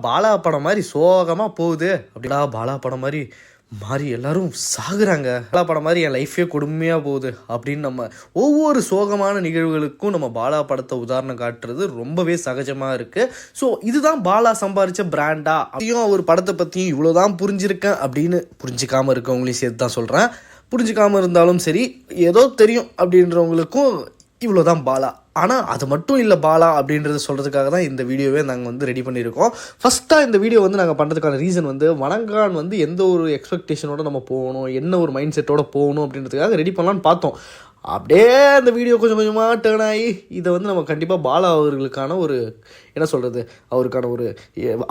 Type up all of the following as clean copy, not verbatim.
பாலா படம் மாதிரி சோகமாக போகுது அப்படின்னா பாலா படம் மாதிரி மாறி எல்லாரும் சாகுறாங்க, பாலா படம் மாதிரி என் லைஃபே கொடுமையாக போகுது அப்படின்னு நம்ம ஒவ்வொரு சோகமான நிகழ்வுகளுக்கும் நம்ம பாலா படத்தை உதாரணம் காட்டுறது ரொம்பவே சகஜமாக இருக்குது. ஸோ இதுதான் பாலா சம்பாதிச்ச பிராண்டா? அதையும் ஒரு படத்தை பற்றியும் இவ்வளோதான் புரிஞ்சிருக்கேன் அப்படின்னு புரிஞ்சிக்காமல் இருக்கவங்களையும் சேர்த்து தான் சொல்கிறேன். புரிஞ்சிக்காமல் இருந்தாலும் சரி, ஏதோ தெரியும் அப்படின்றவங்களுக்கும் இவ்வளோதான் பாலா. ஆனால் அது மட்டும் இல்லை பாலா அப்படின்றத சொல்கிறதுக்காக தான் இந்த வீடியோவே நாங்கள் ரெடி பண்ணியிருக்கோம். ஃபஸ்ட்டாக இந்த வீடியோ நாங்கள் பண்ணுறதுக்கான ரீசன் வணங்கான் எந்த ஒரு எக்ஸ்பெக்டேஷனோடு நம்ம போகணும், என்ன ஒரு மைண்ட் செட்டோடு போகணும் அப்படின்றதுக்காக ரெடி பண்ணலான்னு பார்த்தோம். அப்படியே அந்த வீடியோ கொஞ்சம் கொஞ்சமாக டேர்ன் ஆகி இதை நம்ம கண்டிப்பாக பாலா அவர்களுக்கான ஒரு என்ன சொல்கிறது, அவருக்கான ஒரு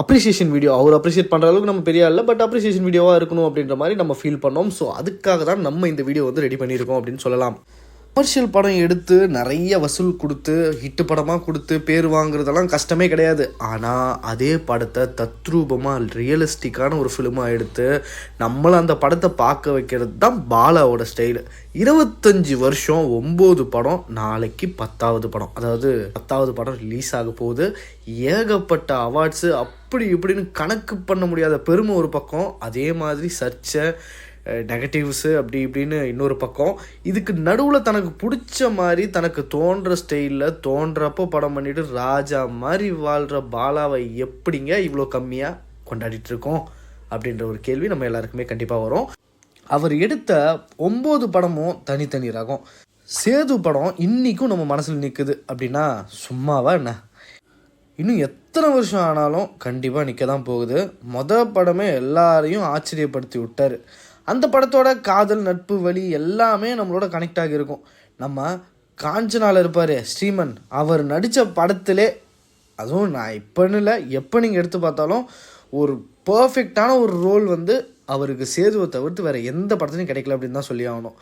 அப்ரிசியேஷன் வீடியோ, அவர் அப்ரிஷியேட் பண்ணுற அளவுக்கு நம்ம பெரிய இல்லை, பட் அப்ரிசியேஷன் வீடியோவாக இருக்கணும் அப்படின்ற மாதிரி நம்ம ஃபீல் பண்ணோம். ஸோ அதுக்காக தான் நம்ம இந்த வீடியோ ரெடி பண்ணியிருக்கோம் அப்படின்னு சொல்லலாம். கமர்ஷியல் படம் எடுத்து நிறைய வசூல் கொடுத்து ஹிட்டு படமாக கொடுத்து பேர் வாங்குறதெல்லாம் கஷ்டமே கிடையாது. ஆனால் அதே படத்தை தத்ரூபமாக ரியலிஸ்டிக்கான ஒரு ஃபிலிமாக எடுத்து நம்மளை அந்த படத்தை பார்க்க வைக்கிறது தான் பாலாவோட ஸ்டைலு. 25 வருஷம் 9 படம், நாளைக்கு 10வது படம், அதாவது 10வது படம் ரிலீஸ் ஆக போகுது. ஏகப்பட்ட அவார்ட்ஸு அப்படி இப்படின்னு கணக்கு பண்ண முடியாத பெருமை ஒரு பக்கம், அதே மாதிரி சர்ச்சை நெகட்டிவ்ஸு அப்படி இப்படின்னு இன்னொரு பக்கம். இதுக்கு நடுவில் தனக்கு பிடிச்ச மாதிரி தனக்கு தோன்ற ஸ்டைலில் தோன்றப்போ படம் பண்ணிவிட்டு ராஜா மாதிரி வாழ்கிற பாலாவை எப்படிங்க இவ்வளோ கம்மியாக கொண்டாடிட்டுருக்கோம் அப்படின்ற ஒரு கேள்வி நம்ம எல்லாருக்குமே கண்டிப்பாக வரும். அவர் எடுத்த 9 படமும் தனித்தனி ரகம். சேது படம் இன்றைக்கும் நம்ம மனசில் நிற்குது அப்படின்னா சும்மாவா என்ன? இன்னும் எத்தனை வருஷம் ஆனாலும் கண்டிப்பாக நிற்க தான் போகுது. படமே எல்லாரையும் ஆச்சரியப்படுத்தி விட்டார். அந்த படத்தோட காதல், நட்பு, வலி எல்லாமே நம்மளோட கனெக்ட் ஆகியிருக்கும். நம்ம காஞ்சனாவில் இருப்பார் ஸ்ரீமன், அவர் நடித்த படத்திலே, அதுவும் நான் இப்போன்னு இல்லை, எப்போ நீங்கள் எடுத்து பார்த்தாலும் ஒரு பர்ஃபெக்டான ஒரு ரோல் அவருக்கு சேதுவை தவிர்த்து வேறு எந்த படத்துலையும் கிடைக்கல அப்படின்னு தான் சொல்லி ஆகணும்.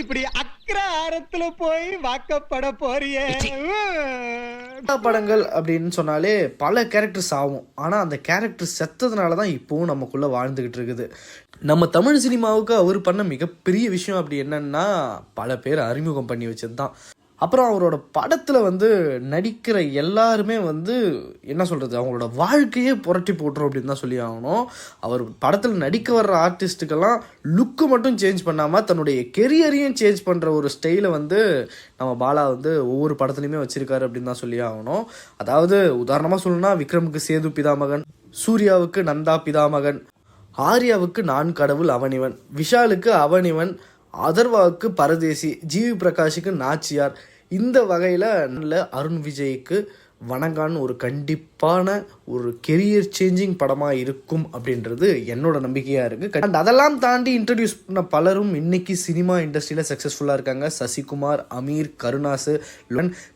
இப்படி அக்ராரத்துல போய் வாக்கப்பட போறியே. படங்கள் அப்படின்னு சொன்னாலே பல கேரக்டர்ஸ் ஆகும். ஆனால் அந்த கேரக்டர் செத்ததுனால தான் இப்போவும் நமக்குள்ளே வாழ்ந்துக்கிட்டு இருக்குது. நம்ம தமிழ் சினிமாவுக்கு அவர் பண்ண மிகப்பெரிய விஷயம் அப்படி என்னன்னா, பல பேர் அறிமுகம் பண்ணி வச்சது தான். அப்புறம் அவரோட படத்தில் நடிக்கிற எல்லாருமே என்ன சொல்கிறது, அவங்களோட வாழ்க்கையே புரட்டி போட்டுரும் அப்படின்னு தான் சொல்லி ஆகணும். அவர் படத்தில் நடிக்க வர்ற ஆர்டிஸ்ட்டுக்கெல்லாம் லுக்கு மட்டும் சேஞ்ச் பண்ணாமல் தன்னுடைய கெரியரையும் சேஞ்ச் பண்ணுற ஒரு ஸ்டைலை நம்ம பாலா ஒவ்வொரு படத்துலையுமே வச்சுருக்காரு அப்படின்னு தான் சொல்லி ஆகணும். அதாவது உதாரணமாக சொல்லணும்னா, விக்ரமுக்கு சேது பிதாமகன், சூர்யாவுக்கு நந்தா பிதாமகன், ஆர்யாவுக்கு நான் கடவுள் அவனிவன், விஷாலுக்கு அவனிவன், அதர்வாவுக்கு பரதேசி, ஜிவி பிரகாஷுக்கு நாச்சியார். இந்த வகையில் அருண் விஜய்க்கு வணங்கான் ஒரு கண்டிப்பான ஒரு கெரியர் சேஞ்சிங் படமாக இருக்கும் அப்படின்றது என்னோட நம்பிக்கையாக இருக்குது. அண்ட் அதெல்லாம் தாண்டி இன்ட்ரடியூஸ் பண்ண பலரும் இன்னைக்கு சினிமா இண்டஸ்ட்ரியில் சக்ஸஸ்ஃபுல்லாக இருக்காங்க. சசிகுமார், அமீர், கருணாசு,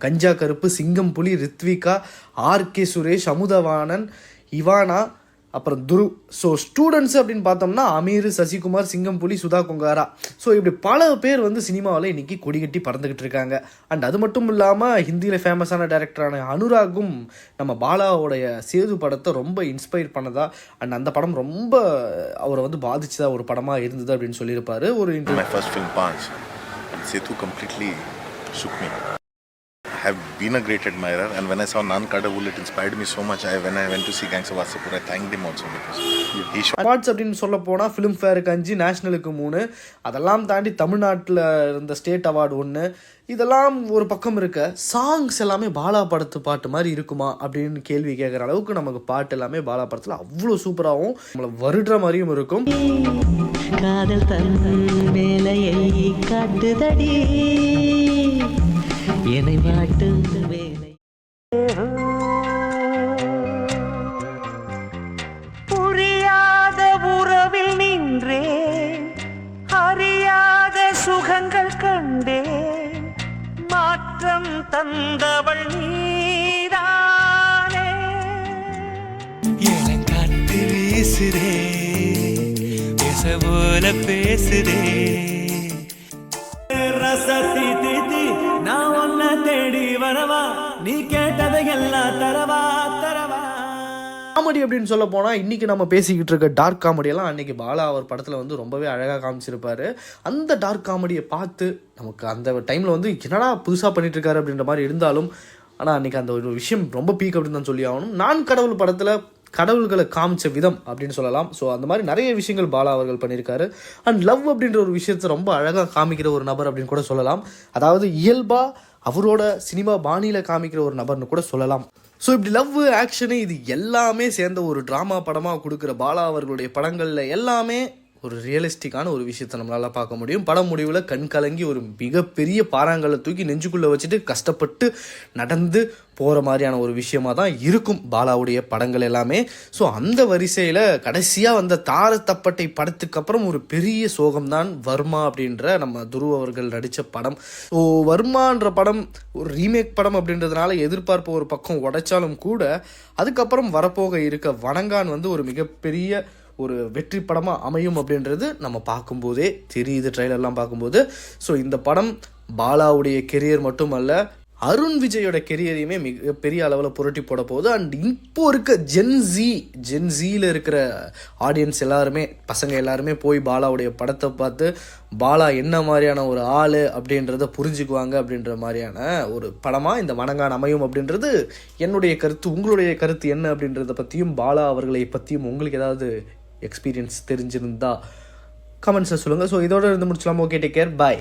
கஞ்சா கருப்பு, சிங்கம் புலி, ரித்விகா, ஆர்கே சுரேஷ், அமுதவாணன், இவானா, அப்புறம் துரு. ஸோ ஸ்டூடெண்ட்ஸ் அப்படின்னு பார்த்தோம்னா அமீர், சசிகுமார், சிங்கம் புலி, சுதா கொங்காரா. ஸோ இப்படி பல பேர் சினிமாவில் இன்றைக்கி கொடி கட்டி பறந்துக்கிட்டு இருக்காங்க. அண்ட் அது மட்டும் இல்லாமல் ஹிந்தியில் ஃபேமஸான டைரக்டரான அனுராகும் நம்ம பாலாவோடைய சேது படத்தை ரொம்ப இன்ஸ்பயர் பண்ணதா, அண்ட் அந்த படம் ரொம்ப அவரை பாதிச்சதா ஒரு படமாக இருந்தது அப்படின்னு சொல்லியிருப்பார் ஒரு I have been a great admirer, and when I saw Nan Kadavul, it inspired me so much. When I went to see Gangs of Wasseypur, I thanked him also because he shot. Awards அப்படின்னு சொல்ல போனால் film ஃபேருக்கு 5, நேஷ்னலுக்கு 3, அதெல்லாம் தாண்டி தமிழ்நாட்டில் இருந்த state award 1, இதெல்லாம் ஒரு பக்கம் இருக்க, சாங்ஸ் எல்லாமே பாலா படத்து பாட்டு மாதிரி இருக்குமா அப்படின்னு கேள்வி கேட்குற அளவுக்கு நமக்கு பாட்டு எல்லாமே பாலா படத்தில் அவ்வளோ சூப்பராகவும் நம்மளை வருடுற மாதிரியும் இருக்கும். காதல் தன் வேலையை காட்டுதடி, என்னை வாட்டும் வேலை. புரியாத உறவில் நின்றேன், அறியாத சுகங்கள் கண்டேன், மாற்றம் தந்தவள் நீதானே. எனக்காட்டு வீசுதே, பேச போல பேசுதே, ரசத்தி தித்தி நான் ஒன்ன தேடி வரவா, நீ கேட்டதை எல்லாம் தரவா தரவா. காமெடி அப்படின்னு சொல்ல போனால் இன்றைக்கி நம்ம பேசிக்கிட்டு இருக்க டார்க் காமெடியெல்லாம் அன்றைக்கி பாலா அவர் படத்தில் வந்து ரொம்பவே அழகாக காமிச்சிருப்பாரு. அந்த டார்க் காமெடியை பார்த்து நமக்கு அந்த டைமில் வந்து என்னடா புதுசாக பண்ணிட்டு இருக்காரு அப்படின்ற மாதிரி இருந்தாலும், ஆனால் அன்றைக்கி அந்த ஒரு விஷயம் ரொம்ப பீக் அப்படின்னு தான் சொல்லி ஆகணும். நான் கடவுள் படத்தில் கடவுள்களை காமிச்ச விதம் அப்படின்னு சொல்லலாம். ஸோ அந்த மாதிரி நிறைய விஷயங்கள் பாலா அவர்கள் பண்ணியிருக்காரு. அண்ட் லவ் அப்படின்ற ஒரு விஷயத்தை ரொம்ப அழகாக காமிக்கிற ஒரு நபர் அப்படின்னு கூட சொல்லலாம். அதாவது இயல்பாக அவரோட சினிமா பாணியில் காமிக்கிற ஒரு நபர்னு கூட சொல்லலாம். ஸோ இப்படி லவ் ஆக்ஷனு இது எல்லாமே சேர்ந்த ஒரு ட்ராமா படமாக கொடுக்குற பாலா அவர்களுடைய படங்களில் எல்லாமே ஒரு ரியலிஸ்டிக்கான ஒரு விஷயத்தை நம்மளால் பார்க்க முடியும். படம் முடிவில் கண் கலங்கி ஒரு மிகப்பெரிய பாறாங்கல்லை தூக்கி நெஞ்சுக்குள்ளே வச்சுட்டு கஷ்டப்பட்டு நடந்து போகிற மாதிரியான ஒரு விஷயமாக தான் இருக்கும் பாலாவுடைய படங்கள் எல்லாமே. ஸோ அந்த வரிசையில் கடைசியாக வந்த தாரத்தப்பட்டை படத்துக்கு அப்புறம் ஒரு பெரிய சோகம்தான் வர்மா அப்படின்ற நம்ம துருவ் அவர்கள் நடித்த படம். ஸோ வர்மான்ற படம் ஒரு ரீமேக் படம் அப்படின்றதுனால எதிர்பார்ப்பு ஒரு பக்கம் உடைச்சாலும் கூட அதுக்கப்புறம் வரப்போக இருக்க வணங்கான் வந்து ஒரு மிகப்பெரிய ஒரு வெற்றி படமாக அமையும் அப்படின்றது நம்ம பார்க்கும்போதே தெரியுது, ட்ரெய்லர்லாம் பார்க்கும்போது. ஸோ இந்த படம் பாலாவுடைய கெரியர் மட்டுமல்ல, அருண் விஜயோட கெரியரையுமே மிகப்பெரிய அளவில் புரட்டி போட போகுது. அண்ட் இப்போ இருக்க ஜென்சியில் இருக்கிற ஆடியன்ஸ் எல்லாருமே, பசங்க எல்லாருமே போய் பாலாவுடைய படத்தை பார்த்து பாலா என்ன மாதிரியான ஒரு ஆள் அப்படின்றத புரிஞ்சுக்குவாங்க அப்படின்ற மாதிரியான ஒரு படமாக இந்த வணங்கான் அமையும் அப்படின்றது என்னுடைய கருத்து. உங்களுடைய கருத்து என்ன அப்படின்றத பற்றியும் பாலா அவர்களை பற்றியும் உங்களுக்கு ஏதாவது எக்ஸ்பீரியன்ஸ் தெரிஞ்சிருந்தா கமெண்ட்ஸில் சொல்லுங்கள். ஸோ இதோட இருந்து முடிச்சலாம். ஓகே, டேக் கேர், பாய்.